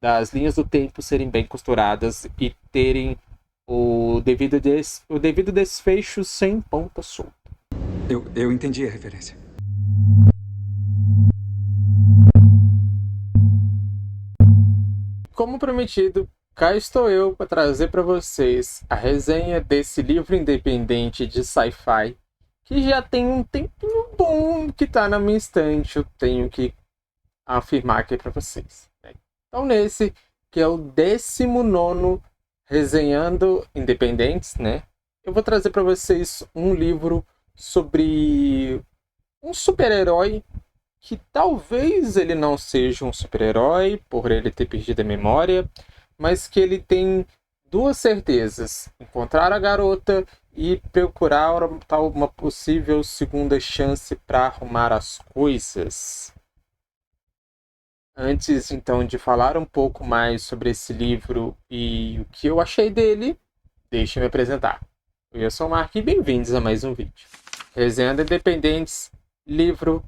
das linhas do tempo serem bem costuradas e terem o devido desfecho sem ponta solta. Eu entendi a referência. Como prometido, cá estou eu para trazer para vocês a resenha desse livro independente de sci-fi que já tem um tempinho bom que está na minha estante, eu tenho que afirmar aqui para vocês. Então, nesse, que é o 19º Resenhando Independentes, né? Eu vou trazer para vocês um livro sobre um super-herói que talvez ele não seja um super-herói por ele ter perdido a memória, mas que ele tem duas certezas: encontrar a garota e procurar uma possível segunda chance para arrumar as coisas. Antes, então, de falar um pouco mais sobre esse livro e o que eu achei dele, deixe-me apresentar. Eu sou o Mark e bem-vindos a mais um vídeo. Resenha Independentes, livro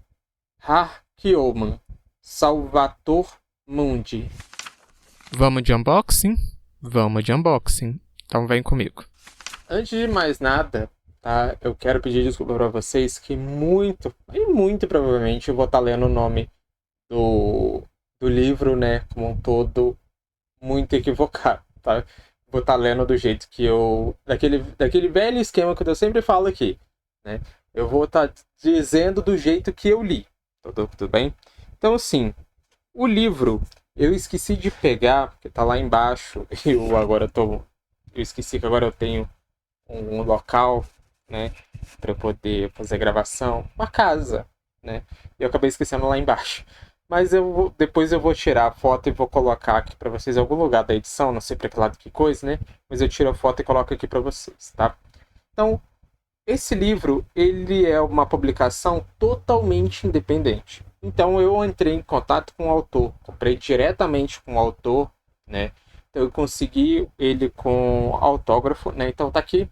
Harkyoman, Salvator Mundi. Vamos de unboxing? Vamos de unboxing. Então vem comigo. Antes de mais nada, tá? Eu quero pedir desculpa para vocês que muito provavelmente eu vou estar lendo o nome do livro, né, como um todo, muito equivocado, tá? Vou estar lendo do jeito que eu... Daquele velho esquema que eu sempre falo aqui, né? Eu vou estar dizendo do jeito que eu li, tudo bem? Então, assim, o livro eu esqueci de pegar, porque tá lá embaixo, eu esqueci que agora eu tenho um local, né, para eu poder fazer a gravação, uma casa, né? E eu acabei esquecendo lá embaixo. Mas depois eu vou tirar a foto e vou colocar aqui para vocês em algum lugar da edição, não sei para que lado que coisa, né? Mas eu tiro a foto e coloco aqui para vocês, tá? Então, esse livro, ele é uma publicação totalmente independente. Então, eu entrei em contato com o autor, comprei diretamente com o autor, né? Então, eu consegui ele com autógrafo, né? Então, tá aqui.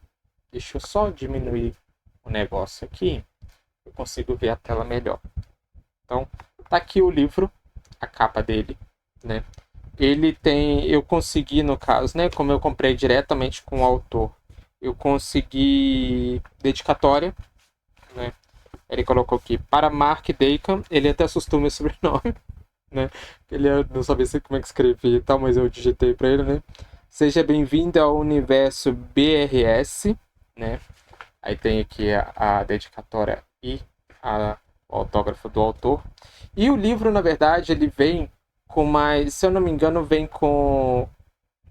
Deixa eu só diminuir o negócio aqui. Eu consigo ver a tela melhor. Então, tá aqui o livro, a capa dele, né? Ele tem, eu consegui no caso, né? Como eu comprei diretamente com o autor, eu consegui dedicatória, né? Ele colocou aqui para Mark Deacon. Ele até assustou meu sobrenome, né? Ele não sabia como é que escrevia e tal, mas eu digitei para ele, né? Seja bem-vindo ao universo BRS, né? Aí tem aqui a dedicatória e o autógrafo do autor. E o livro, na verdade, ele vem com mais... Se eu não me engano, vem com...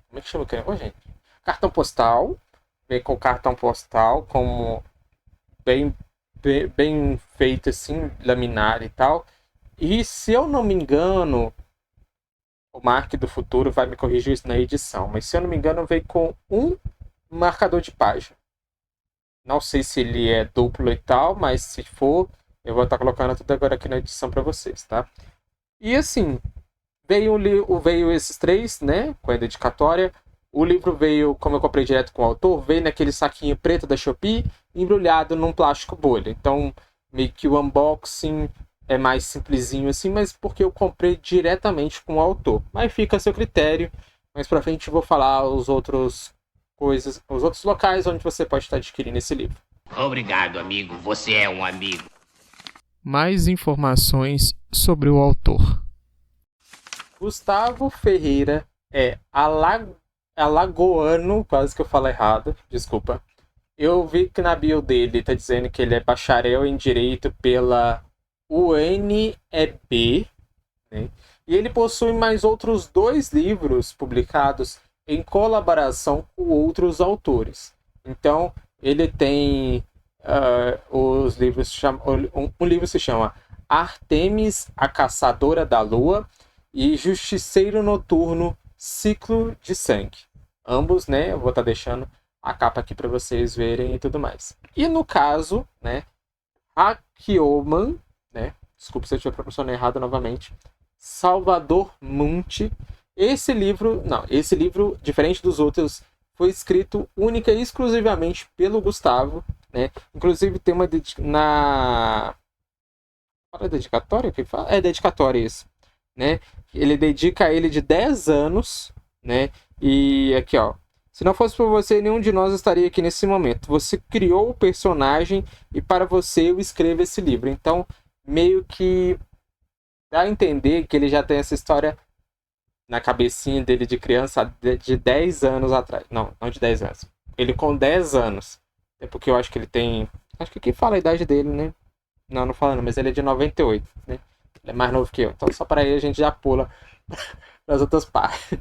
Como é que chama? Gente? Cartão postal. Vem com cartão postal, como bem feito, assim, laminar e tal. E, se eu não me engano, o Mark do futuro vai me corrigir isso na edição, mas se eu não me engano, vem com um marcador de página. Não sei se ele é duplo e tal, mas se for, eu vou estar colocando tudo agora aqui na edição para vocês, tá? E assim, veio esses três, né, com a dedicatória. O livro veio, como eu comprei direto com o autor, veio naquele saquinho preto da Shopee, embrulhado num plástico bolha. Então, meio que o unboxing é mais simplesinho assim, mas porque eu comprei diretamente com o autor. Mas fica a seu critério. Mais pra frente eu vou falar os outros locais onde você pode estar adquirindo esse livro. Obrigado, amigo. Você é um amigo. Mais informações sobre o autor. Gustavo Ferreira é alagoano, quase que eu falo errado, desculpa. Eu vi que na bio dele tá dizendo que ele é bacharel em Direito pela UNEB, né? E ele possui mais outros 2 livros publicados em colaboração com outros autores. Então, ele tem os livros... Um livro se chama Artemis, a Caçadora da Lua, e Justiceiro Noturno, Ciclo de Sangue. Ambos, né? Eu vou estar deixando a capa aqui para vocês verem e tudo mais. E no caso, né? Harkyoman, né? Desculpa se eu estiver pronunciando errado novamente. Salvator Mundi. Esse livro, diferente dos outros, foi escrito única e exclusivamente pelo Gustavo, né? Inclusive tem uma na... Fala dedicatória? Que fala? É dedicatória isso. né? Ele dedica a ele de 10 anos, né? E aqui, ó. Se não fosse por você, nenhum de nós estaria aqui nesse momento. Você criou o personagem e para você eu escrevo esse livro. Então, meio que dá a entender que ele já tem essa história na cabecinha dele de criança de 10 anos atrás. Não, não de 10 anos. Ele com 10 anos. É porque eu acho que ele tem... Acho que aqui fala a idade dele, né? Não, não fala não, mas ele é de 98, né? Ele é mais novo que eu. Então só para aí a gente já pula para as outras partes.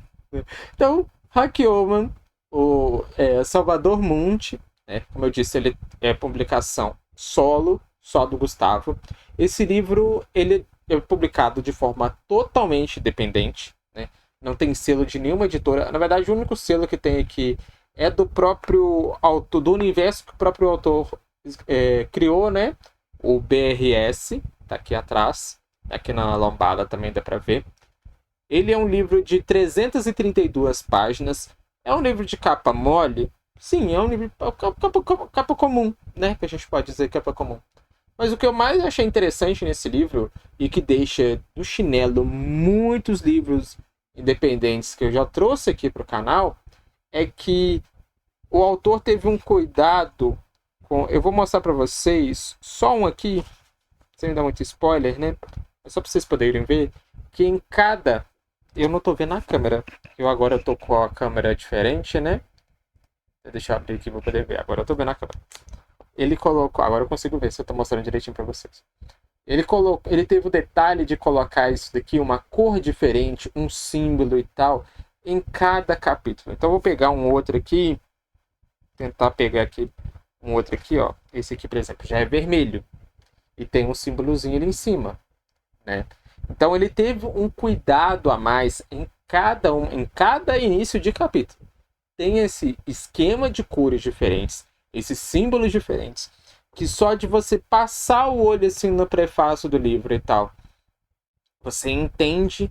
Então, Hack Oman, o Salvador Munti, né? Como eu disse, ele é publicação solo, só do Gustavo. Esse livro ele é publicado de forma totalmente independente, né? Não tem selo de nenhuma editora. Na verdade, o único selo que tem aqui é do próprio autor, do universo que o próprio autor criou, né? O BRS, tá aqui atrás, aqui na lombada também dá para ver. Ele é um livro de 332 páginas. É um livro de capa mole? Sim, é um livro capa comum, né? Que a gente pode dizer capa comum. Mas o que eu mais achei interessante nesse livro, e que deixa do chinelo muitos livros independentes que eu já trouxe aqui para o canal, é que o autor teve um cuidado com... Eu vou mostrar para vocês só um aqui, sem dar muito spoiler, né? É só para vocês poderem ver que em cada... Eu não tô vendo a câmera. Agora eu tô com a câmera diferente, né? Deixa eu abrir aqui para poder ver. Agora eu tô vendo a câmera. Ele colocou... Agora eu consigo ver se eu tô mostrando direitinho para vocês. Ele teve o detalhe de colocar isso daqui, uma cor diferente, um símbolo e tal, em cada capítulo. Então eu vou pegar um outro aqui. Tentar pegar aqui um outro aqui, ó. Esse aqui, por exemplo, já é vermelho. E tem um símbolozinho ali em cima, né? Então ele teve um cuidado a mais em cada início de capítulo. Tem esse esquema de cores diferentes, esses símbolos diferentes, que só de você passar o olho assim no prefácio do livro e tal, você entende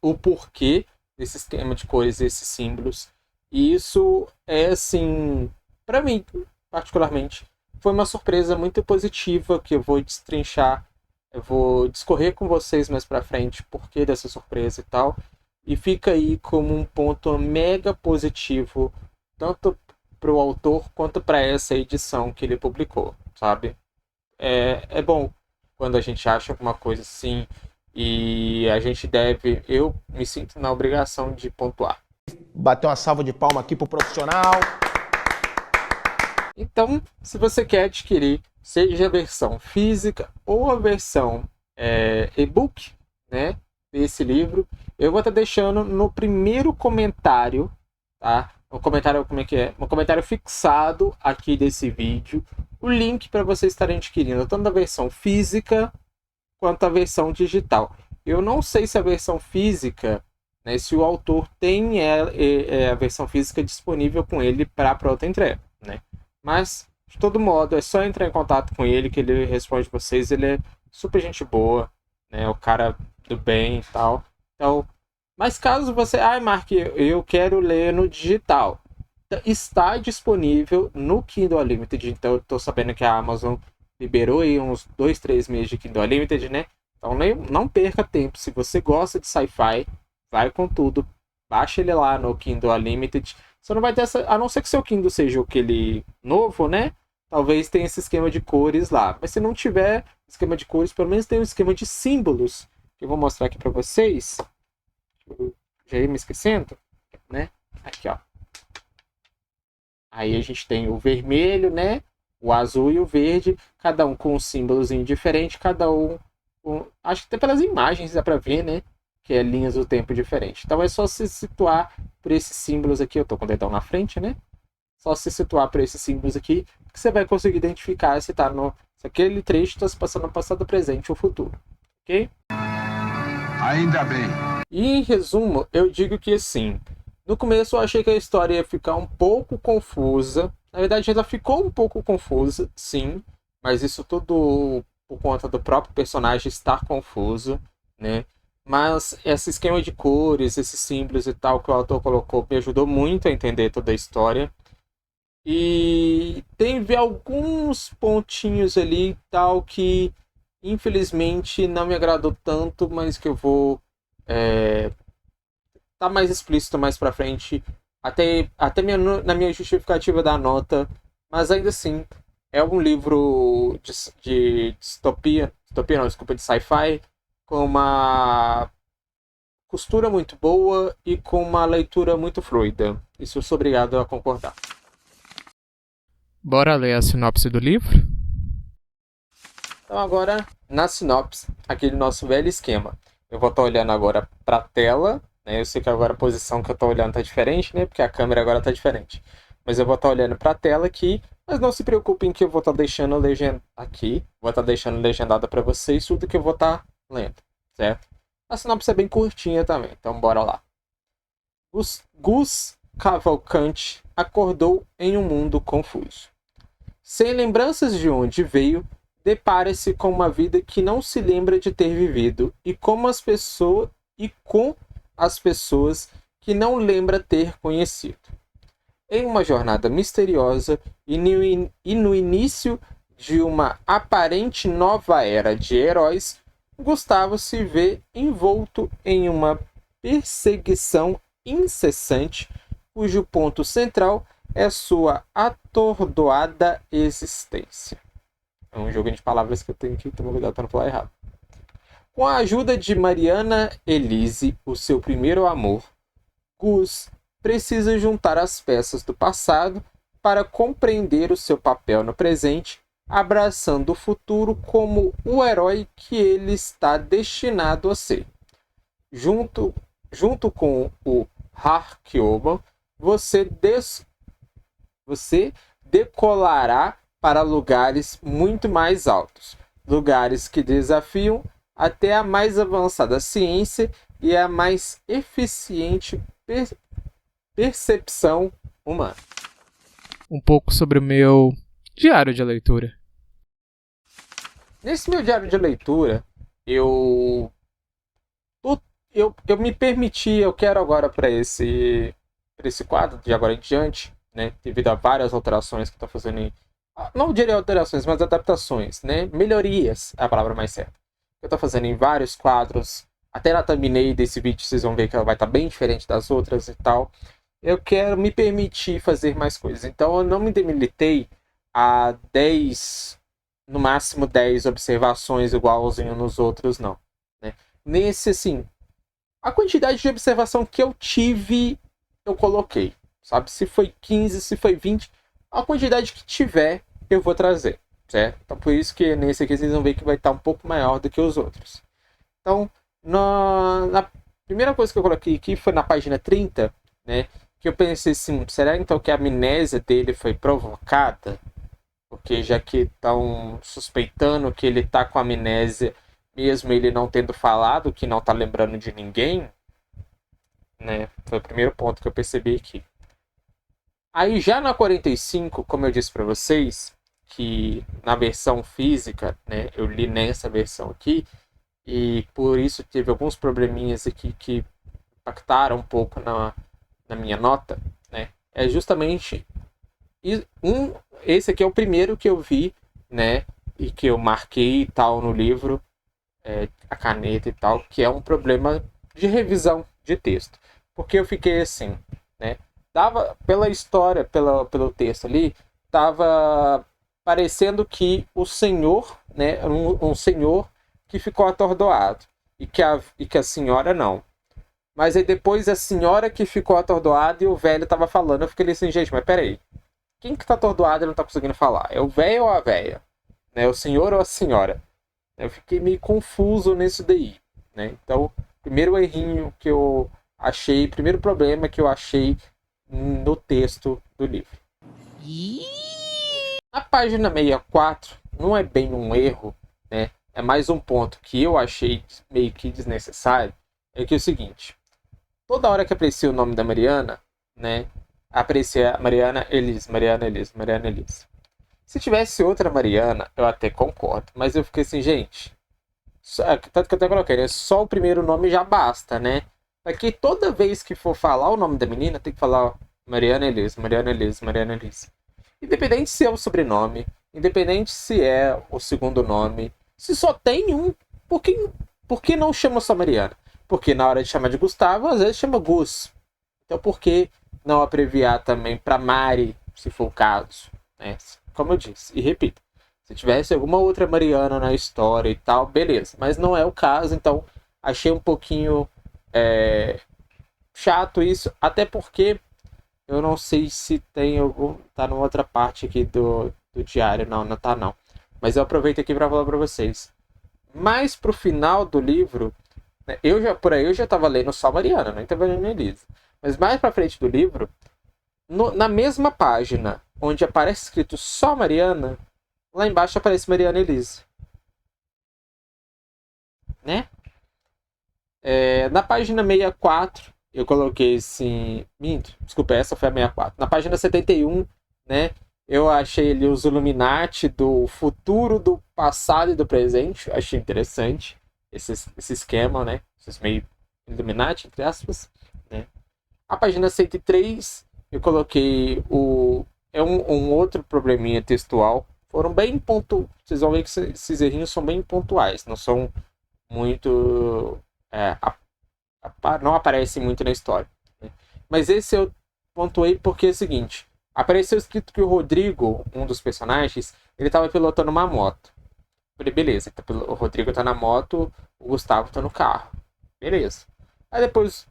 o porquê desse esquema de cores, esses símbolos. E isso é assim, para mim, particularmente, foi uma surpresa muito positiva que eu vou destrinchar. Eu vou discorrer com vocês mais pra frente porquê dessa surpresa e tal. E fica aí como um ponto mega positivo, tanto pro autor quanto para essa edição que ele publicou, sabe? É bom quando a gente acha alguma coisa assim e a gente deve... Eu me sinto na obrigação de pontuar. Bater uma salva de palma aqui pro profissional. Então, se você quer adquirir, seja a versão física ou a versão e-book, né, desse livro, eu vou estar deixando no primeiro comentário, tá? Um comentário, como é que é? Um comentário fixado aqui desse vídeo, o link para vocês estarem adquirindo tanto a versão física quanto a versão digital. Eu não sei se a versão física, né, se o autor tem a versão física disponível com ele para outra entrega, né? Mas, de todo modo, é só entrar em contato com ele que ele responde vocês. Ele é super gente boa, né? O cara do bem e tal. Então, mas caso você... Mark, eu quero ler no digital. Está disponível no Kindle Unlimited. Então, eu tô sabendo que a Amazon liberou aí uns 2-3 meses de Kindle Unlimited, né? Então, não perca tempo. Se você gosta de sci-fi, vai com tudo. Baixa ele lá no Kindle Unlimited. Você não vai ter essa... A não ser que seu Kindle seja aquele novo, né? Talvez tenha esse esquema de cores lá. Mas se não tiver esquema de cores, pelo menos tem um esquema de símbolos. Que eu vou mostrar aqui para vocês. Eu já ia me esquecendo, né? Aqui, ó. Aí a gente tem o vermelho, né? O azul e o verde. Cada um com um símbolozinho diferente. Cada um... Acho que até pelas imagens dá para ver, né? Que é linhas do tempo diferente. Então é só se situar por esses símbolos aqui. Eu tô com o dedão na frente, né? Só se situar por esses símbolos aqui que você vai conseguir identificar se tá se aquele trecho está se passando no passado, presente ou futuro. Ok? Ainda bem. E em resumo, eu digo que assim, no começo eu achei que a história ia ficar um pouco confusa. Na verdade, ela ficou um pouco confusa, sim. Mas isso tudo por conta do próprio personagem estar confuso, né? Mas esse esquema de cores, esses símbolos e tal que o autor colocou me ajudou muito a entender toda a história. E teve alguns pontinhos ali e tal que infelizmente não me agradou tanto, mas que eu vou Tá mais explícito mais pra frente, até na minha justificativa da nota, mas ainda assim, é um livro de distopia não, desculpa, de sci-fi, com uma costura muito boa e com uma leitura muito fluida. Isso eu sou obrigado a concordar. Bora ler a sinopse do livro? Então agora, na sinopse, aquele nosso velho esquema. Eu vou estar olhando agora para a tela, né? Eu sei que agora a posição que eu estou olhando está diferente, né? Porque a câmera agora está diferente. Mas eu vou estar olhando para a tela aqui, mas não se preocupem que eu vou estar deixando vou estar deixando legendada para vocês tudo que eu vou estar lendo, certo? A sinopse é bem curtinha também, então bora lá. Gus Cavalcante acordou em um mundo confuso. Sem lembranças de onde veio, depara-se com uma vida que não se lembra de ter vivido e com as pessoas que não lembra ter conhecido. Em uma jornada misteriosa e no início de uma aparente nova era de heróis, Gustavo se vê envolto em uma perseguição incessante, cujo ponto central é sua atordoada existência. É um jogo de palavras que eu tenho que tomar cuidado para não falar errado. Com a ajuda de Mariana Elise, o seu primeiro amor, Gus precisa juntar as peças do passado para compreender o seu papel no presente, abraçando o futuro como o herói que ele está destinado a ser. Junto com o Harkyoban, você decolará para lugares muito mais altos, lugares que desafiam até a mais avançada ciência e a mais eficiente percepção humana. Um pouco sobre o meu diário de leitura. Nesse meu diário de leitura, eu me permiti, eu quero agora para esse quadro, de agora em diante, né, devido a várias alterações que estou fazendo não diria alterações, mas adaptações, né, melhorias é a palavra mais certa. Eu estou fazendo em vários quadros, até na thumbnail desse vídeo vocês vão ver que ela vai estar bem diferente das outras e tal. Eu quero me permitir fazer mais coisas. Então eu não me debilitei a 10, no máximo 10 observações igualzinho nos outros, não. Né? Nesse, assim, a quantidade de observação que eu tive, eu coloquei. Sabe? Se foi 15, se foi 20, a quantidade que tiver, eu vou trazer. Certo? Então por isso que nesse aqui vocês vão ver que vai estar um pouco maior do que os outros. Então, na primeira coisa que eu coloquei aqui foi na página 30, né? Que eu pensei assim, será então que a amnésia dele foi provocada? Porque já que estão suspeitando que ele está com amnésia, mesmo ele não tendo falado, que não está lembrando de ninguém, né? Foi o primeiro ponto que eu percebi aqui. Aí já na 45, como eu disse para vocês, que na versão física, né? Eu li nessa versão aqui, e por isso teve alguns probleminhas aqui que impactaram um pouco na minha nota, né? É justamente esse aqui é o primeiro que eu vi, né? E que eu marquei e tal no livro, a caneta e tal, que é um problema de revisão de texto, porque eu fiquei assim, né? Dava pela história, pelo texto ali, tava parecendo que o senhor, né? Um senhor que ficou atordoado e que a senhora não. Mas aí depois a senhora que ficou atordoada e o velho tava falando. Eu fiquei assim, gente, mas peraí. Quem que tá atordoado e não tá conseguindo falar? É o velho ou a velha? Né? O senhor ou a senhora? Eu fiquei meio confuso nisso daí. Né? Então, primeiro errinho que eu achei, primeiro problema que eu achei no texto do livro. Na página 64, não é bem um erro, né? É mais um ponto que eu achei meio que desnecessário. É que é o seguinte. Toda hora que aparecia o nome da Mariana, né? Aparecia Mariana Elise. Se tivesse outra Mariana, eu até concordo. Mas eu fiquei assim, gente. Tanto que eu até coloquei, né? Só o primeiro nome já basta, né? Aqui toda vez que for falar o nome da menina, tem que falar Mariana Elise. Independente se é o sobrenome, independente se é o segundo nome. Se só tem um, por que não chama só Mariana? Porque na hora de chamar de Gustavo, às vezes chama Gus. Então por que não abreviar também para Mari, se for o caso? Né? Como eu disse, e repito, se tivesse alguma outra Mariana na história e tal, beleza. Mas não é o caso, então achei um pouquinho chato isso. Até porque eu não sei se tem algum... Tá numa outra parte aqui do diário. Não, não tá não. Mas eu aproveito aqui para falar para vocês. Mais pro final do livro, né, por aí eu já tava lendo só Mariana, nem tava lendo Elisa. Mas mais pra frente do livro, na mesma página onde aparece escrito só Mariana, lá embaixo aparece Mariana e Elisa. Né? Na página 64, eu coloquei assim... Desculpa, essa foi a 64. Na página 71, né? Eu achei ali os Illuminati do futuro, do passado e do presente. Achei interessante esse esquema, né? Esses meio Illuminati, entre aspas. Né? A página 103, eu coloquei um outro probleminha textual. Foram bem pontuais. Vocês vão ver que esses errinhos são bem pontuais. Não são muito... não aparecem muito na história. Né? Mas esse eu pontuei porque é o seguinte... Apareceu escrito que o Rodrigo, um dos personagens, ele estava pilotando uma moto. Falei, beleza, então, o Rodrigo tá na moto, o Gustavo tá no carro. Beleza. Aí depois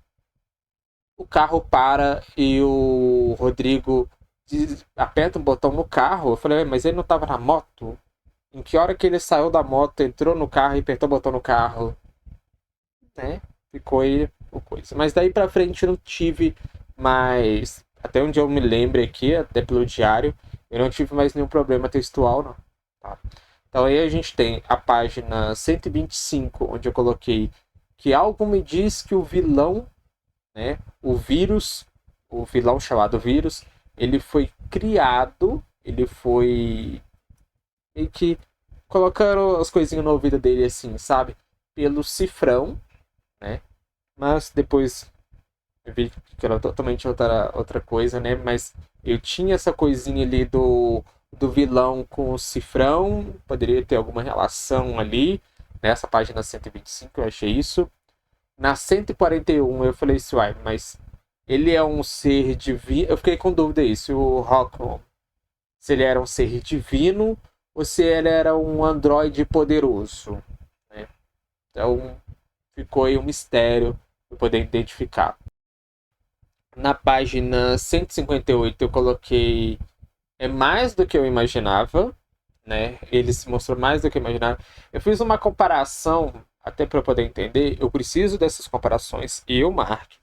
o carro para e o Rodrigo aperta um botão no carro. Eu falei, mas ele não tava na moto? Em que hora que ele saiu da moto, entrou no carro e apertou o botão no carro? Né? Ficou aí o coisa. Mas daí pra frente eu não tive mais... Até onde eu me lembro aqui, até pelo diário, eu não tive mais nenhum problema textual, não. Tá? Então aí a gente tem a página 125, onde eu coloquei que algo me diz que o vilão, né, o vilão chamado vírus, ele foi criado, ele foi meio que colocando as coisinhas no ouvido dele assim, sabe? Pelo Cifrão, né? Mas depois... Eu vi que era totalmente outra coisa, né? Mas eu tinha essa coisinha ali do vilão com o Cifrão. Poderia ter alguma relação ali. Nessa página 125 eu achei isso. Na 141 eu falei assim, uai, mas ele é um ser divino. Eu fiquei com dúvida aí, se o Rockwell, se ele era um ser divino ou se ele era um androide poderoso. Né? Então ficou aí um mistério para poder identificar. Na página 158 eu coloquei mais do que eu imaginava, né? Ele se mostrou mais do que eu imaginava. Eu fiz uma comparação, até para eu poder entender, eu preciso dessas comparações, Mark,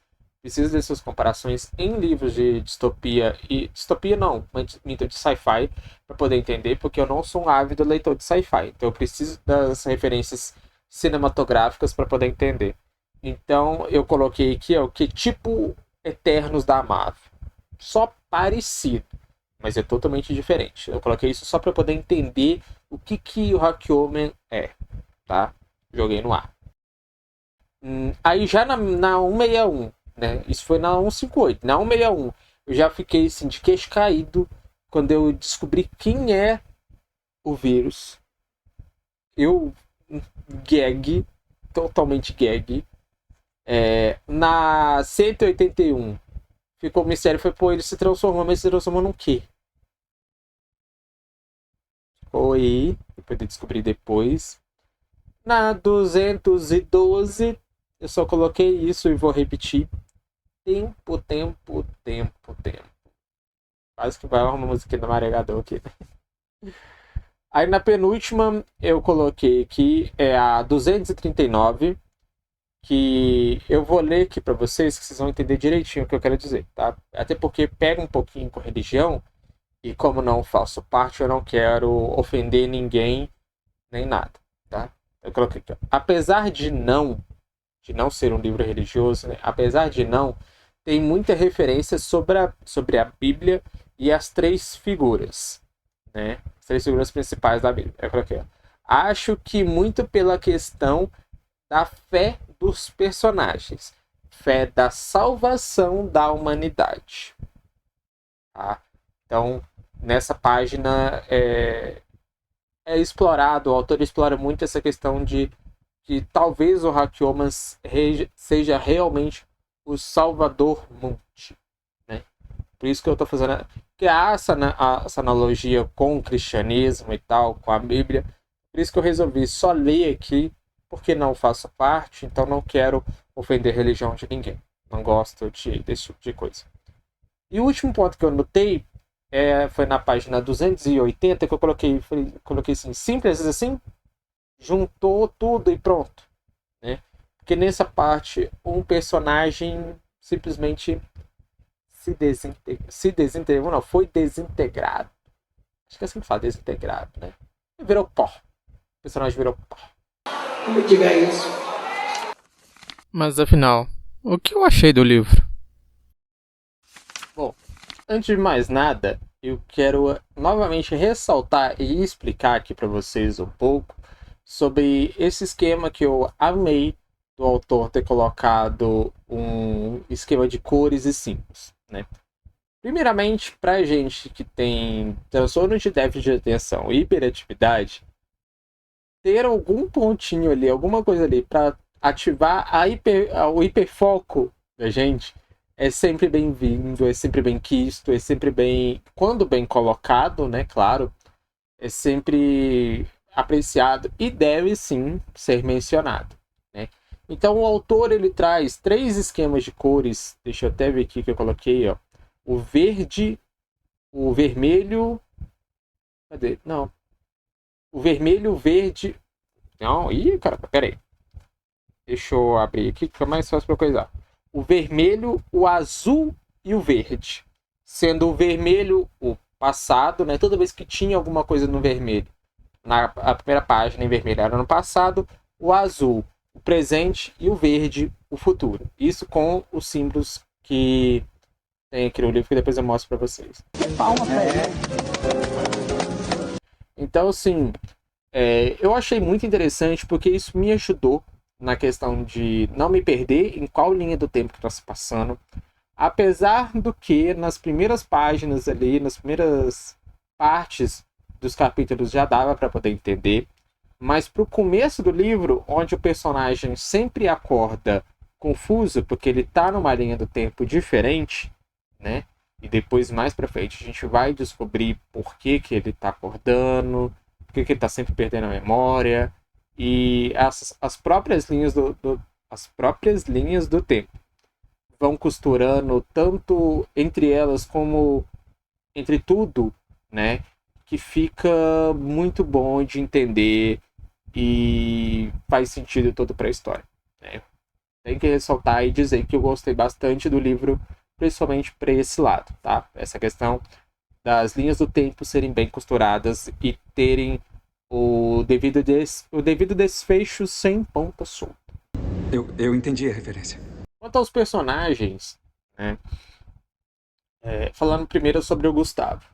preciso dessas comparações em livros de distopia, e distopia não, mas de sci-fi, para poder entender, porque eu não sou um ávido leitor de sci-fi, então eu preciso das referências cinematográficas para poder entender. Então eu coloquei aqui, que tipo Eternos da Marvel. Só parecido, mas é totalmente diferente. Eu coloquei isso só para poder entender o que o Rockwoman é, tá? Joguei no ar. Aí já na 161, né? Isso foi na 158. Na 161, eu já fiquei assim, de queixo caído quando eu descobri quem é o vírus. Eu gag, totalmente gag. Na 181 ficou o mistério, foi, pô, ele se transformou, mas se transformou num quê? Ficou aí, depois de descobrir depois. Na 212 eu só coloquei isso e vou repetir. Tempo. Quase que vai uma música do Maregador aqui. Aí na penúltima eu coloquei que é a 239, que eu vou ler aqui para vocês, que vocês vão entender direitinho o que eu quero dizer, tá? Até porque pega um pouquinho com religião, e como não faço parte, eu não quero ofender ninguém, nem nada, tá? Eu coloquei aqui, apesar de não ser um livro religioso, né? Apesar de não, tem muita referência sobre a Bíblia e as três figuras, né? As três figuras principais da Bíblia. Eu coloquei, acho que muito pela questão da fé dos personagens, fé da salvação da humanidade. Tá? Então, nessa página é explorado, o autor explora muito essa questão de que talvez o Hackyomas seja realmente o Salvador Mundi, né? Por isso que eu estou fazendo, que há essa analogia com o cristianismo e tal, com a Bíblia. Por isso que eu resolvi só ler aqui, porque não faço parte, então não quero ofender a religião de ninguém. Não gosto desse tipo de coisa. E o último ponto que eu notei foi na página 280, que eu coloquei assim, simples assim, juntou tudo e pronto, né? Porque nessa parte, um personagem simplesmente desintegrou, não, foi desintegrado. Acho que é assim que fala, desintegrado, né? Virou pó. O personagem virou pó. Não me diga isso. Mas afinal, o que eu achei do livro? Bom, antes de mais nada, eu quero novamente ressaltar e explicar aqui para vocês um pouco sobre esse esquema que eu amei do autor ter colocado um esquema de cores e símbolos, né? Primeiramente, para gente que tem transtorno de déficit de atenção e hiperatividade, ter algum pontinho ali, alguma coisa ali para ativar o hiperfoco da gente é sempre bem-vindo, é sempre bem quisto, é sempre bem, quando bem colocado, né, claro, é sempre apreciado e deve sim ser mencionado, né? Então o autor ele traz 3 esquemas de cores, deixa eu até ver aqui que eu coloquei, ó, o verde, o vermelho, cadê? Não, o vermelho, o verde, não, caramba, peraí, deixa eu abrir aqui que fica mais fácil para coisar. O vermelho, o azul e o verde, sendo o vermelho o passado, né? Toda vez que tinha alguma coisa no vermelho, a primeira página em vermelho era no passado, o azul o presente e o verde o futuro. Isso com os símbolos que tem aqui no livro que depois eu mostro para vocês. Então, assim, eu achei muito interessante porque isso me ajudou na questão de não me perder em qual linha do tempo que está se passando. Apesar do que nas primeiras páginas ali, nas primeiras partes dos capítulos já dava para poder entender, mas para o começo do livro, onde o personagem sempre acorda confuso porque ele está numa linha do tempo diferente, né? E depois mais para frente a gente vai descobrir por que ele está acordando, por que ele está sempre perdendo a memória, e as próprias linhas do tempo vão costurando tanto entre elas como entre tudo, né? Que fica muito bom de entender e faz sentido todo para a história, né? Tem que ressaltar e dizer que eu gostei bastante do livro, principalmente para esse lado, tá? Essa questão das linhas do tempo serem bem costuradas e terem o devido desfecho sem ponta solta. Eu entendi a referência. Quanto aos personagens, né? Falando primeiro sobre o Gustavo.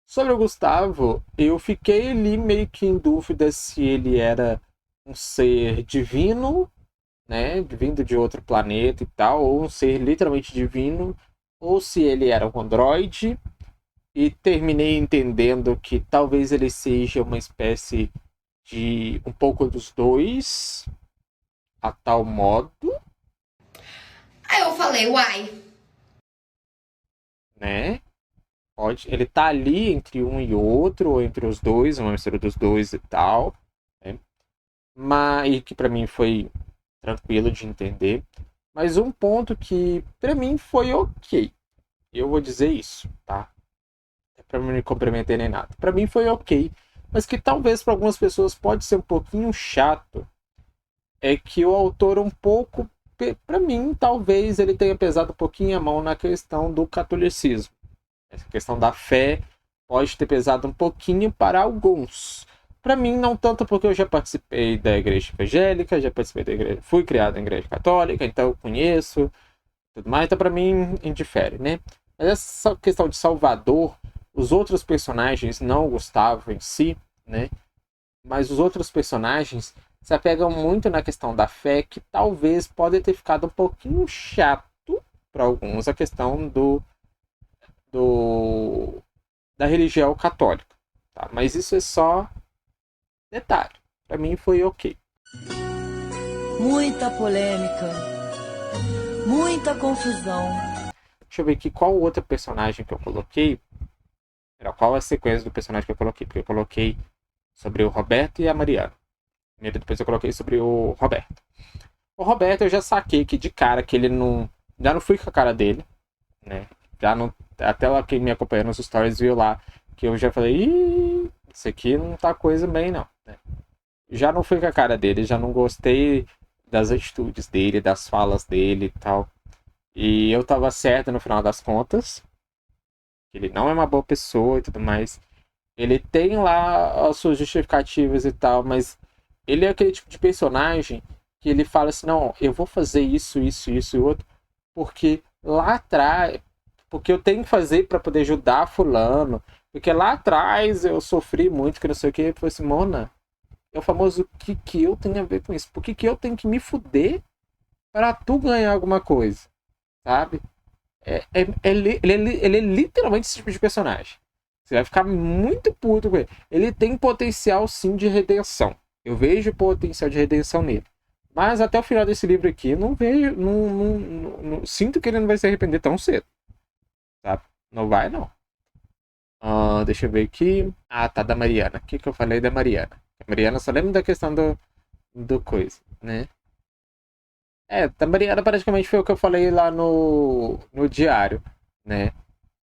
Sobre o Gustavo, eu fiquei ali meio que em dúvida se ele era um ser divino, né, vindo de outro planeta e tal, ou um ser literalmente divino, ou se ele era um androide, e terminei entendendo que talvez ele seja uma espécie de um pouco dos dois, a tal modo, Aí eu falei, uai. né? Ele tá ali entre um e outro, ou entre os dois, uma mistura dos dois e tal, né? Mas que pra mim foi tranquilo de entender. Mas um ponto que pra mim foi ok. Eu vou dizer isso, tá? Não é pra me comprometer nem nada. Pra mim foi ok. Mas que talvez para algumas pessoas pode ser um pouquinho chato. É que o autor um pouco, pra mim, talvez ele tenha pesado um pouquinho a mão na questão do catolicismo. Essa questão da fé pode ter pesado um pouquinho para alguns. Para mim, não tanto porque eu já participei da igreja evangélica, já participei da igreja, fui criado na igreja católica, então eu conheço tudo mais, então para mim indifere, né? Mas essa questão de Salvador, os outros personagens, não o Gustavo em si, né? Mas os outros personagens se apegam muito na questão da fé, que talvez pode ter ficado um pouquinho chato para alguns, a questão da religião católica, tá? Mas isso é só detalhe. Para mim foi ok. muita polêmica, muita confusão. Deixa eu ver aqui qual outro personagem que eu coloquei. Qual a sequência do personagem que eu coloquei? Porque eu coloquei sobre o Roberto e a Mariana. Primeiro, depois eu coloquei sobre o Roberto. O Roberto eu já saquei que de cara que ele não... Já não fui com a cara dele, né? Já não... Até lá quem me acompanhou nos stories viu lá que eu já falei, ih, isso aqui não tá coisa bem não, né? Já não fui com a cara dele, já não gostei das atitudes dele, das falas dele e tal. E eu tava certo no final das contas. Ele não é uma boa pessoa e tudo mais. Ele tem lá as suas justificativas e tal, mas ele é aquele tipo de personagem que ele fala assim, não, eu vou fazer isso, isso, isso e outro, porque lá atrás, porque eu tenho que fazer para poder ajudar fulano, porque lá atrás eu sofri muito, que não sei o que. Eu falei assim, Mona, é o famoso que eu tenho a ver com isso? Por que eu tenho que me fuder para tu ganhar alguma coisa? Sabe? Ele é literalmente esse tipo de personagem. Você vai ficar muito puto com ele. Ele tem potencial sim de redenção. Eu vejo potencial de redenção nele. Mas até o final desse livro aqui, não vejo. Não sinto que ele não vai se arrepender tão cedo. Sabe? Não vai, não. Deixa eu ver aqui. Ah, tá, da Mariana. O que eu falei da Mariana? A Mariana só lembra da questão do coisa, né? Da Mariana praticamente foi o que eu falei lá no diário, né?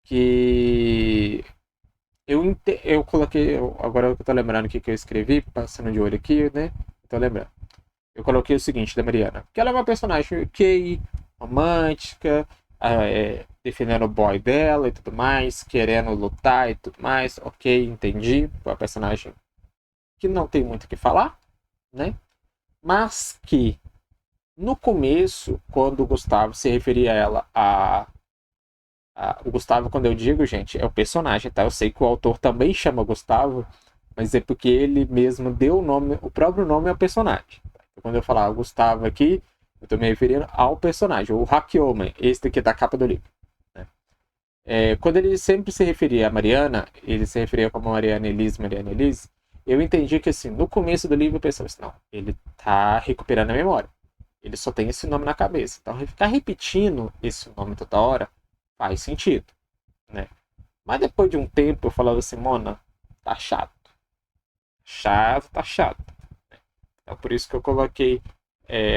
Que eu coloquei, agora eu tô lembrando o que eu escrevi, passando de olho aqui, né? Tô lembrando. Eu coloquei o seguinte da Mariana, que ela é uma personagem ok, romântica, defendendo o boy dela e tudo mais, querendo lutar e tudo mais, ok, entendi. Foi uma personagem que não tem muito o que falar, né? Mas que no começo, quando o Gustavo se referia a ela, o Gustavo, quando eu digo, gente, é o personagem, tá? Eu sei que o autor também chama Gustavo, mas é porque ele mesmo deu o nome, o próprio nome ao personagem. Então, quando eu falar Gustavo aqui, eu tô me referindo ao personagem, o Hakyoman, esse daqui da capa do livro, né? Quando ele sempre se referia a Mariana, ele se referia como Mariana Elise, eu entendi que, assim, no começo do livro eu pensava assim, não, ele tá recuperando a memória. Ele só tem esse nome na cabeça. Então, ficar repetindo esse nome toda hora faz sentido, né? Mas depois de um tempo, eu falava assim, Mona, tá chato. Tá chato. Então, por isso que eu coloquei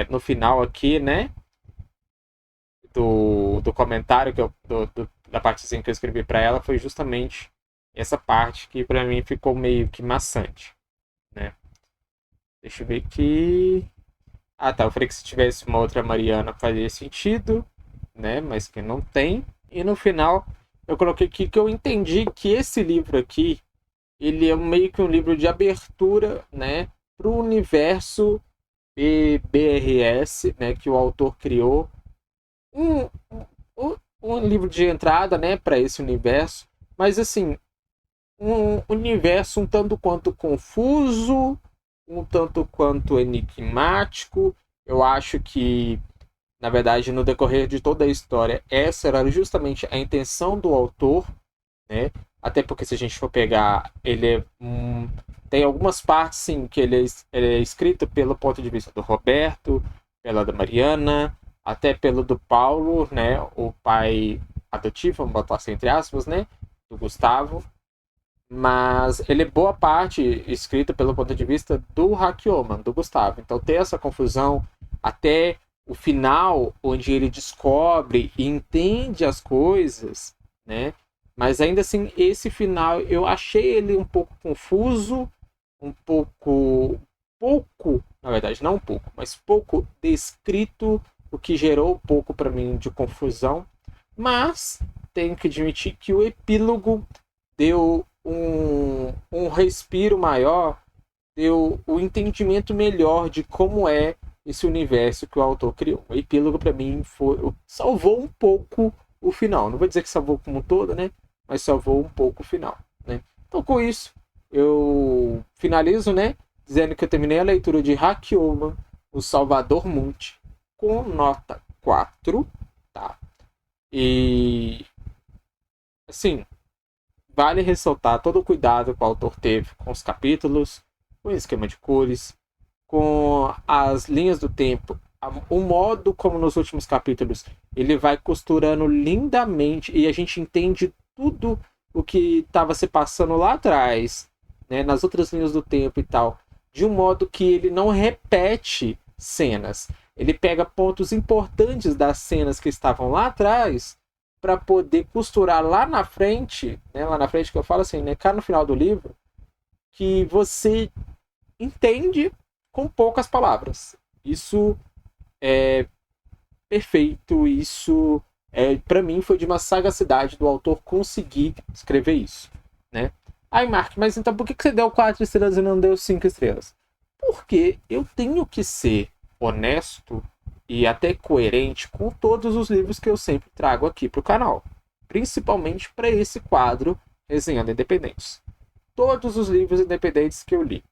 no final aqui, né? Do comentário, da partezinha que eu escrevi pra ela, foi justamente essa parte que pra mim ficou meio que maçante, né? Deixa eu ver aqui... Ah, tá. Eu falei que se tivesse uma outra Mariana faria sentido, né? Mas que não tem. E no final, eu coloquei aqui que eu entendi que esse livro aqui, ele é meio que um livro de abertura, né? Para o universo BRS, né? Que o autor criou. Um livro de entrada, né? Para esse universo. Mas, assim, um universo um tanto quanto confuso, um tanto quanto enigmático. Eu acho que, na verdade, no decorrer de toda a história, essa era justamente a intenção do autor, né? Até porque, se a gente for pegar, ele tem algumas partes, sim, que ele é escrito pelo ponto de vista do Roberto, pela da Mariana, até pelo do Paulo, né? O pai adotivo, vamos botar assim entre aspas, né? Do Gustavo. Mas ele é boa parte escrito pelo ponto de vista do Hakyoman, do Gustavo. Então tem essa confusão até o final, onde ele descobre e entende as coisas, né? Mas ainda assim, esse final eu achei ele um pouco confuso, pouco, na verdade, não um pouco, mas pouco descrito, o que gerou um pouco para mim de confusão. Mas tenho que admitir que o epílogo deu um respiro maior, deu um entendimento melhor de como é esse universo que o autor criou. O epílogo, para mim, salvou um pouco o final. Não vou dizer que salvou como um todo, né? Mas salvou um pouco o final, né? Então, com isso, eu finalizo, né? Dizendo que eu terminei a leitura de Hakyoman, o Salvador Mundi, com nota 4, tá? E, assim, vale ressaltar todo o cuidado que o autor teve com os capítulos, com o esquema de cores, com as linhas do tempo, o modo como nos últimos capítulos ele vai costurando lindamente e a gente entende tudo o que estava se passando lá atrás, né, nas outras linhas do tempo e tal, de um modo que ele não repete cenas. Ele pega pontos importantes das cenas que estavam lá atrás para poder costurar lá na frente, né, lá na frente que eu falo assim, né, cá no final do livro, que você entende com poucas palavras. Isso é perfeito, isso para mim foi de uma sagacidade do autor conseguir escrever isso, né? Aí, Mark, mas então por que você deu 4 estrelas e não deu 5 estrelas? Porque eu tenho que ser honesto e até coerente com todos os livros que eu sempre trago aqui para o canal, principalmente para esse quadro Resenhando Independentes. Todos os livros independentes que eu li,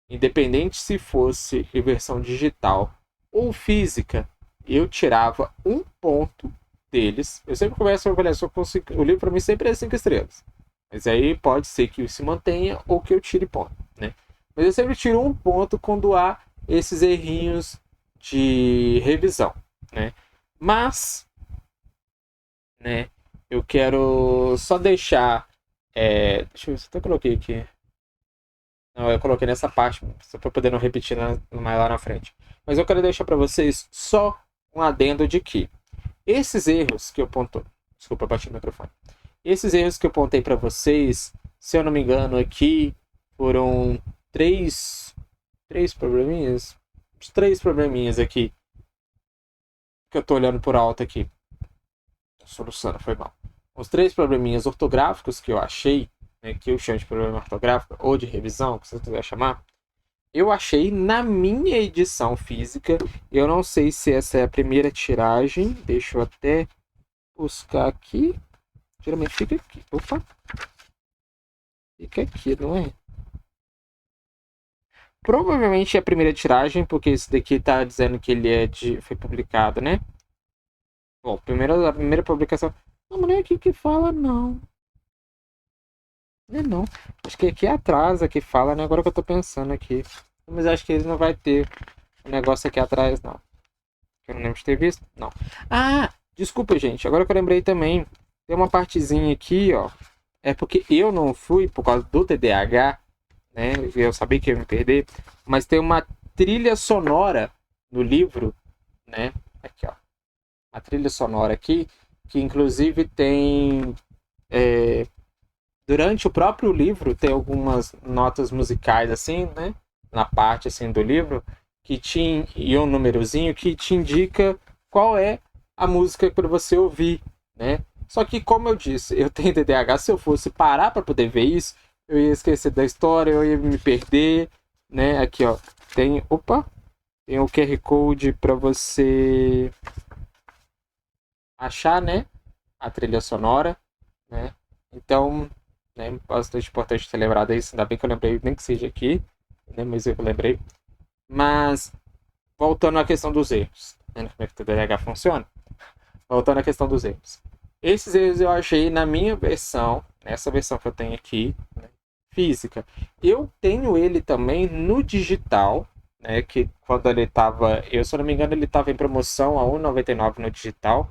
independente se fosse em versão digital ou física, eu tirava um ponto deles. Eu sempre começo a avaliação com 5, o livro para mim sempre é 5 estrelas. Mas aí pode ser que se mantenha ou que eu tire ponto, né? Mas eu sempre tiro um ponto quando há esses errinhos de revisão, né? Mas, né, eu quero só deixar... deixa eu ver se eu até coloquei aqui. Não, eu coloquei nessa parte, só para poder não repetir mais lá na frente. Mas eu quero deixar para vocês só um adendo de que esses erros que eu pontuei... Desculpa, eu bati no microfone. Esses erros que eu pontei para vocês, se eu não me engano aqui, foram 3 probleminhas? Uns 3 probleminhas aqui. Que eu tô olhando por alto aqui. Solução, foi mal. Os 3 probleminhas ortográficos que eu achei, né, que eu chamo de problema ortográfico, ou de revisão, que você quiser chamar, eu achei na minha edição física. Eu não sei se essa é a primeira tiragem. Deixa eu até buscar aqui. Geralmente fica aqui. Opa! Fica aqui, não é? Provavelmente é a primeira tiragem, porque esse daqui tá dizendo que ele foi publicado, né? Bom, a primeira publicação... Não, mas não é aqui que fala, não. Não é não. Acho que aqui atrás que fala, né? Agora que eu tô pensando aqui. Mas acho que ele não vai ter um negócio aqui atrás, não. Eu não lembro de ter visto. Não. Ah! Desculpa, gente. Agora que eu lembrei também... Tem uma partezinha aqui, ó. É porque eu não fui por causa do TDAH, né? Eu sabia que ia me perder. Mas tem uma trilha sonora no livro, né? Aqui, ó. A trilha sonora aqui, que inclusive tem... durante o próprio livro, tem algumas notas musicais, assim, né? Na parte, assim, do livro, e um númerozinho que te indica qual é a música para você ouvir, né? Só que, como eu disse, eu tenho TDAH. Se eu fosse parar para poder ver isso, eu ia esquecer da história, eu ia me perder, né? Aqui, ó, tem o QR Code para você achar, né, a trilha sonora, né? Então, né, bastante importante ter lembrado isso. Ainda bem que eu lembrei, nem que seja aqui, né? Mas eu lembrei. Mas, voltando à questão dos erros, né? Como é que o TDAH funciona? Voltando à questão dos erros. Esses erros eu achei na minha versão, nessa versão que eu tenho aqui, né, física. Eu tenho ele também no digital, né, que quando ele estava, se eu não me engano, ele estava em promoção a R$ 1,99 no digital,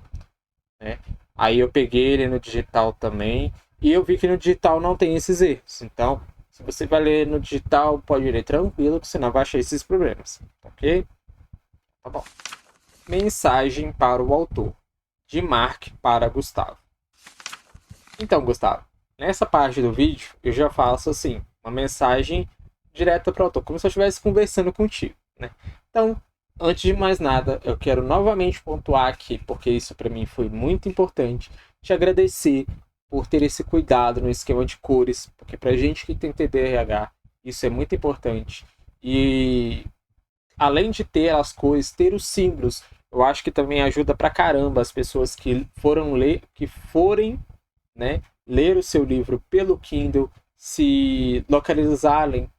né? Aí eu peguei ele no digital também, e eu vi que no digital não tem esses erros. Então, se você vai ler no digital, pode ler tranquilo, que você não vai achar esses problemas, ok? Tá bom. Mensagem para o autor. De Mark para Gustavo. Então, Gustavo, nessa parte do vídeo eu já faço assim, uma mensagem direta para o autor, como se eu estivesse conversando contigo, né? Então, antes de mais nada, eu quero novamente pontuar aqui, porque isso para mim foi muito importante, te agradecer por ter esse cuidado no esquema de cores, porque pra gente que tem TDAH, isso é muito importante. E além de ter as cores, ter os símbolos, eu acho que também ajuda pra caramba as pessoas que forem, né, ler o seu livro pelo Kindle, se localizarem,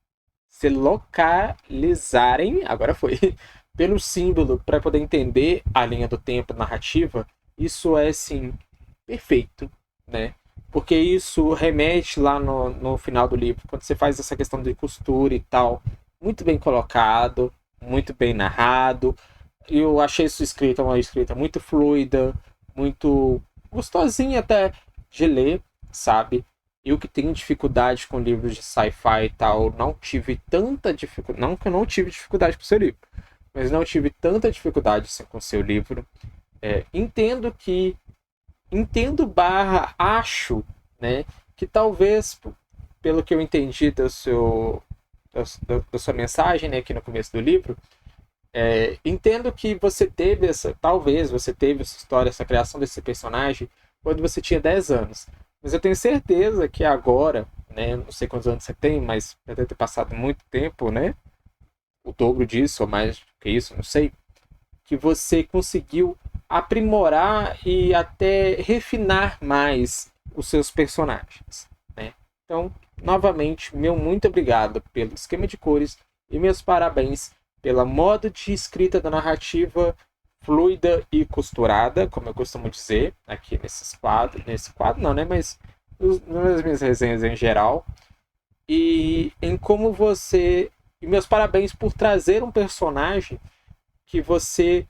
agora foi, pelo símbolo, para poder entender a linha do tempo narrativa. Isso é, sim, perfeito, né? Porque isso remete lá no final do livro, quando você faz essa questão de costura e tal, muito bem colocado, muito bem narrado. Eu achei sua escrita uma escrita muito fluida, muito gostosinha até de ler, sabe? Eu que tenho dificuldade com livros de sci-fi e tal, não tive tanta dificuldade. Não que eu não tive dificuldade com o seu livro, mas não tive tanta dificuldade assim, com o seu livro. Entendo que. Entendo barra acho, né? Que talvez, pelo que eu entendi da sua mensagem, né, aqui no começo do livro, entendo que você teve talvez você teve essa história, essa criação desse personagem quando você tinha 10 anos. Mas eu tenho certeza que agora, né, não sei quantos anos você tem, mas deve ter passado muito tempo, né? O dobro disso ou mais do que isso, não sei. Que você conseguiu aprimorar e até refinar mais os seus personagens, né? Então, novamente, meu muito obrigado pelo esquema de cores e meus parabéns pela modo de escrita da narrativa fluida e costurada, como eu costumo dizer aqui nesse quadro não, né? Mas nas minhas resenhas em geral. E em como você... E meus parabéns por trazer um personagem que você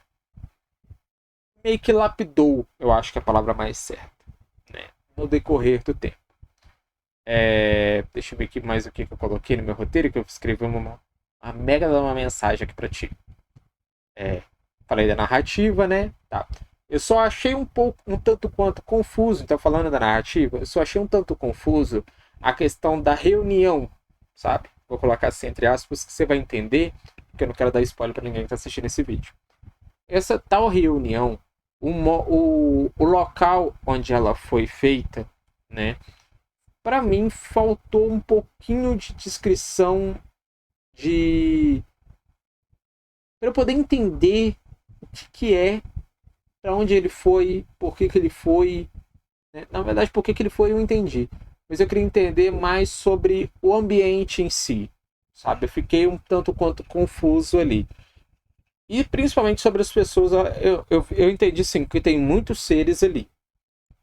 meio que lapidou, eu acho que é a palavra mais certa, né? No decorrer do tempo. Deixa eu ver aqui mais o que eu coloquei no meu roteiro, que eu escrevi uma mega de uma mensagem aqui pra ti. Falei da narrativa, né? Tá. Eu só achei um tanto quanto confuso, então falando da narrativa, eu só achei um tanto confuso a questão da reunião, sabe? Vou colocar assim entre aspas, que você vai entender, porque eu não quero dar spoiler pra ninguém que tá assistindo esse vídeo. Essa tal reunião, o local onde ela foi feita, né? Para mim faltou um pouquinho de descrição para eu poder entender o que é, para onde ele foi, por que ele foi, né? Na verdade, por que ele foi eu entendi, mas eu queria entender mais sobre o ambiente em si, sabe? Eu fiquei um tanto quanto confuso ali. E principalmente sobre as pessoas, eu entendi sim que tem muitos seres ali.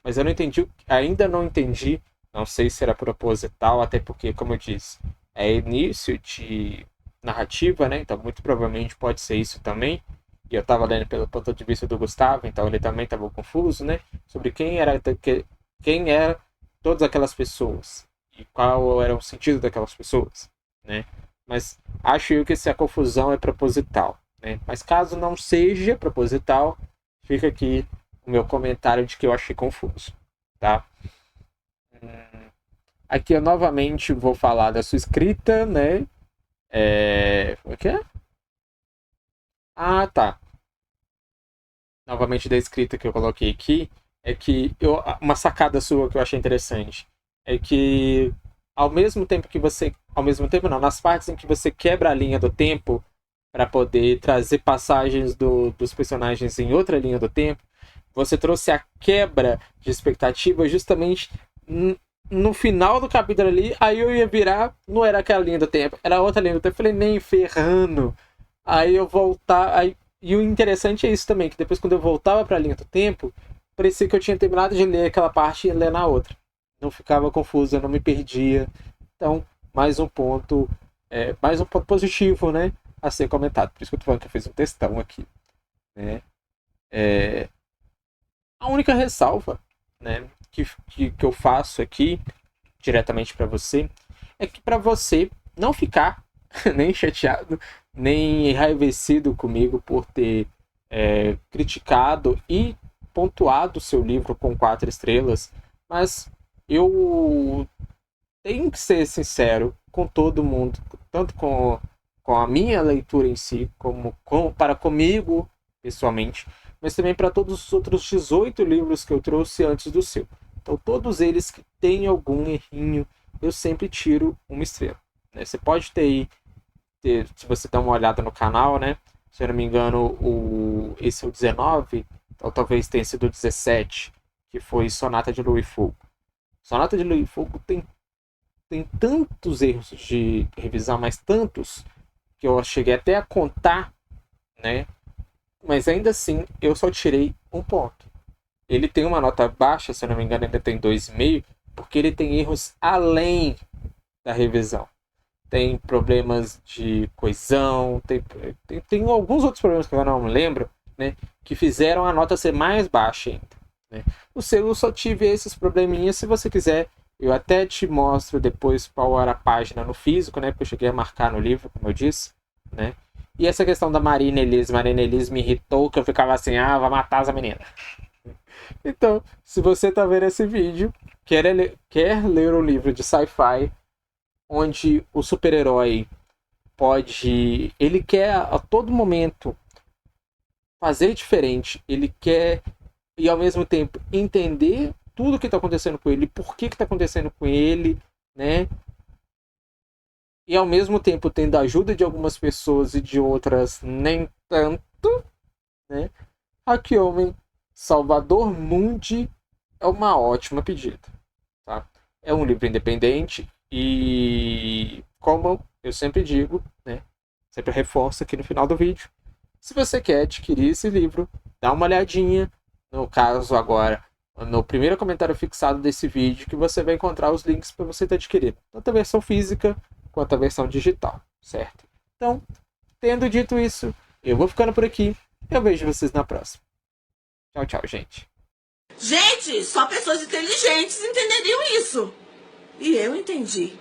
Mas eu não entendi, ainda não entendi, não sei se era proposital, até porque, como eu disse, é início de narrativa, né? Então muito provavelmente pode ser isso também. E eu estava lendo pelo ponto de vista do Gustavo, então ele também estava confuso, né? Sobre quem era todas aquelas pessoas e qual era o sentido daquelas pessoas, né? Mas acho eu que essa confusão é proposital, né? Mas caso não seja proposital, fica aqui o meu comentário de que eu achei confuso, tá? Aqui eu novamente vou falar da sua escrita, né? O que é? Ah, tá. Novamente da escrita que eu coloquei aqui, é que uma sacada sua que eu achei interessante é que ao mesmo tempo não, nas partes em que você quebra a linha do tempo para poder trazer passagens dos personagens em outra linha do tempo, você trouxe a quebra de expectativa justamente no final do capítulo ali. Aí eu ia virar, não era aquela linha do tempo, era outra linha do tempo. Eu falei, nem ferrando. Aí eu voltar. E o interessante é isso também, que depois quando eu voltava para a linha do tempo, parecia que eu tinha terminado de ler aquela parte e ia ler na outra. Não ficava confuso, eu não me perdia. Então, mais um ponto positivo, né, a ser comentado. Por isso que eu tô falando que eu fiz um textão aqui, né? A única ressalva, né, que eu faço aqui diretamente para você é que para você não ficar nem chateado, nem enraivecido comigo por ter criticado e pontuado o seu livro com 4 estrelas, mas eu tenho que ser sincero com todo mundo, tanto com a minha leitura em si, como para comigo pessoalmente, mas também para todos os outros 18 livros que eu trouxe antes do seu. Então todos eles que têm algum errinho, eu sempre tiro 1 estrela, né? Você pode se você der uma olhada no canal, né? Se eu não me engano, esse é o 19, então talvez tenha sido o 17, que foi Sonata de Lua e Fogo. Sonata de Lua e Fogo tem tantos erros de revisão, mas tantos, que eu cheguei até a contar, né? Mas ainda assim, eu só tirei 1 ponto. Ele tem uma nota baixa, se eu não me engano, ainda tem 2,5, porque ele tem erros além da revisão. tem problemas de coesão, tem alguns outros problemas que eu não me lembro, né, que fizeram a nota ser mais baixa ainda, né. O seu eu só tive esses probleminhas. Se você quiser, eu até te mostro depois qual era a página no físico, né, porque eu cheguei a marcar no livro, como eu disse, né. E essa questão da Marina Elise me irritou, que eu ficava assim, vai matar essa menina. Então, se você tá vendo esse vídeo, quer ler um livro de sci-fi, onde o super-herói ele quer a todo momento fazer diferente, ele quer, e ao mesmo tempo, entender tudo que está acontecendo com ele, por que está acontecendo com ele, né? E ao mesmo tempo tendo a ajuda de algumas pessoas e de outras nem tanto, né? Hakyomen Salvador Mundi é uma ótima pedida, tá? É um livro independente e, como eu sempre digo, né? Sempre reforço aqui no final do vídeo, se você quer adquirir esse livro, dá uma olhadinha, no caso agora, no primeiro comentário fixado desse vídeo, que você vai encontrar os links para você adquirir, tanto a versão física quanto a versão digital, certo? Então, tendo dito isso, eu vou ficando por aqui. Eu vejo vocês na próxima. Tchau, tchau, gente. Gente, só pessoas inteligentes entenderiam isso. E eu entendi.